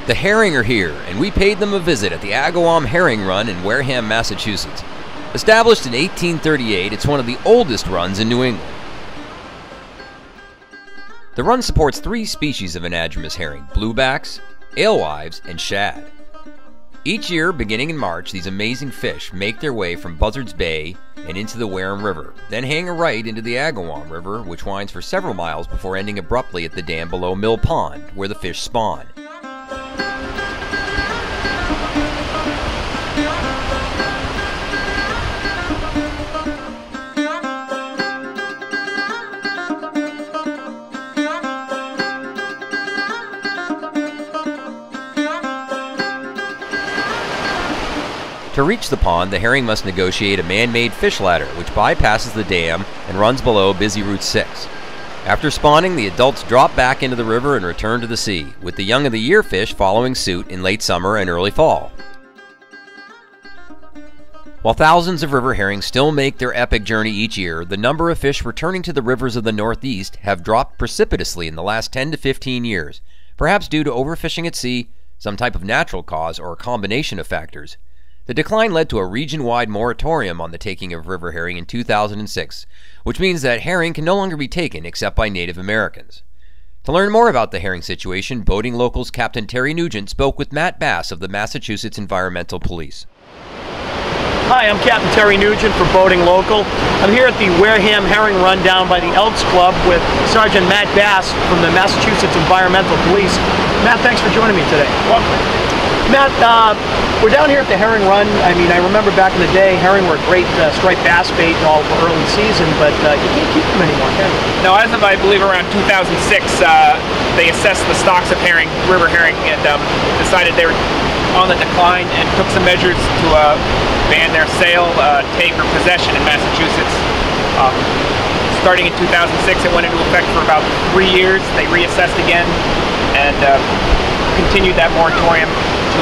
The herring are here, and we paid them a visit at the Agawam Herring Run in Wareham, Massachusetts. Established in 1838, it's one of the oldest runs in New England. The run supports 3 species of anadromous herring: bluebacks, alewives, and shad. Each year, beginning in March, these amazing fish make their way from Buzzards Bay and into the Wareham River, then hang a right into the Agawam River, which winds for several miles before ending abruptly at the dam below Mill Pond, where the fish spawn. To reach the pond, the herring must negotiate a man-made fish ladder, which bypasses the dam and runs below Busy Route 6. After spawning, the adults drop back into the river and return to the sea, with the young of the year fish following suit in late summer and early fall. While thousands of river herring still make their epic journey each year, the number of fish returning to the rivers of the Northeast have dropped precipitously in the last 10 to 15 years, perhaps due to overfishing at sea, some type of natural cause, or a combination of factors. The decline led to a region-wide moratorium on the taking of river herring in 2006, which means that herring can no longer be taken except by Native Americans. To learn more about the herring situation, Boating Local's Captain Terry Nugent spoke with Matt Bass of the Massachusetts Environmental Police. Hi, I'm Captain Terry Nugent for Boating Local. I'm here at the Wareham Herring Run down by the Elks Club with Sergeant Matt Bass from the Massachusetts Environmental Police. Matt, thanks for joining me today. Welcome. Matt, we're down here at the Herring Run. I mean, I remember back in the day, herring were a great striped bass bait all for early season, but you can't keep them anymore, can you? No, as of, I believe, around 2006, they assessed the stocks of herring, river herring, and decided they were on the decline and took some measures to ban their sale, take, or possession in Massachusetts. Starting in 2006, it went into effect for about 3 years. They reassessed again and continued that moratorium to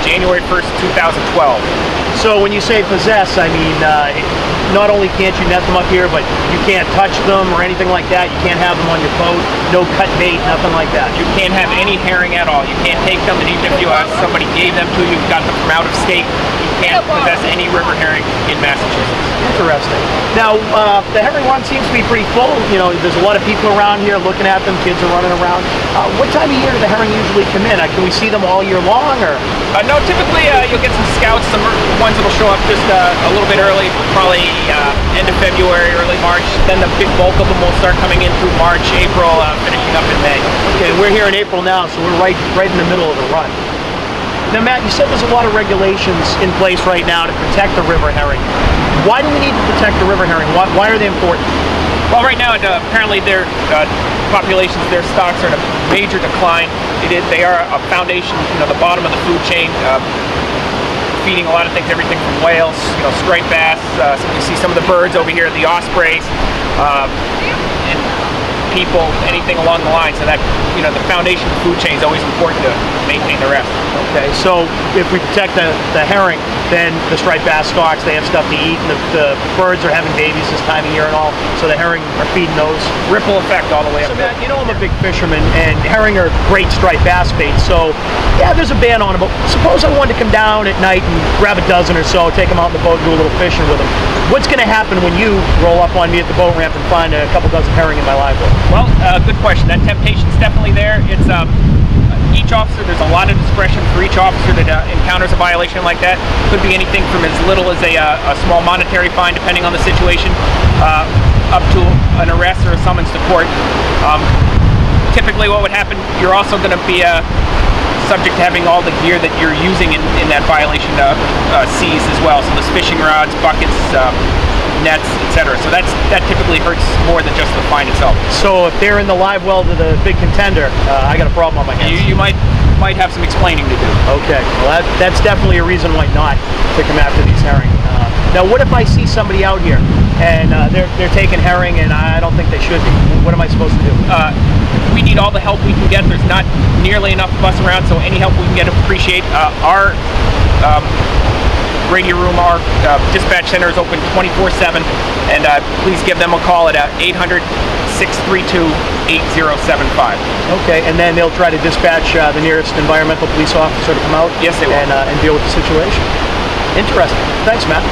January 1st, 2012. So when you say possess, I mean, not only can't you net them up here, but you can't touch them or anything like that. You can't have them on your boat, no cut bait, nothing like that. You can't have any herring at all. You can't take them, and even if you somebody gave them to you, got them from out of state, you can't possess any river herring in Massachusetts. Interesting. Now, the herring run seems to be pretty full. You know, there's a lot of people around here looking at them. Kids are running around. What time of year do the herring usually come in? Can we see them all year long, or? No, typically you'll get some scouts, some ones that'll show up just a little bit early, probably end of February, early March. Then the big bulk of them will start coming in through March, April, finishing up in May. Okay, we're here in April now, so we're right in the middle of the run. Now, Matt, you said there's a lot of regulations in place right now to protect the river herring. Why do we need to protect the river herring? Why are they important? Well, right now, apparently their populations, their stocks are in a major decline. They are a foundation, the bottom of the food chain, feeding a lot of things, everything from whales, striped bass. You see some of the birds over here, the ospreys, and people, anything along the line. So that, the foundation of the food chain is always important to maintain the rest. Okay, so if we protect the herring, then the striped bass stocks, they have stuff to eat, and the birds are having babies this time of year and all, so the herring are feeding those. Ripple effect all the way up. So Matt, I'm a big fisherman, and herring are great striped bass bait, so yeah, there's a ban on them, but suppose I wanted to come down at night and grab a dozen or so, take them out in the boat and do a little fishing with them. What's going to happen when you roll up on me at the boat ramp and find a couple dozen herring in my live well? Well, good question. That temptation's definitely there. It's each officer, there's a lot of discretion for each officer that encounters a violation like that. Could be anything from as little as a small monetary fine, depending on the situation, up to an arrest or a summons to court. Typically what would happen, you're also going to be subject to having all the gear that you're using in that violation seized as well. So there's fishing rods, buckets, nets, etc. So that typically hurts more than just the fine itself. So if they're in the live well to the big contender, I got a problem on my hands. You might have some explaining to do. Okay, well that's definitely a reason why not to come after these herring. Now, what if I see somebody out here and they're taking herring and I don't think they should be? What am I supposed to do? We need all the help we can get. There's not nearly enough of us around, so any help we can get, appreciate. Our radio room, our dispatch center is open 24/7, and please give them a call at 800 632-8075. Okay, and then they'll try to dispatch the nearest environmental police officer to come out Yes, they will. And deal with the situation. Interesting. Thanks, Matt.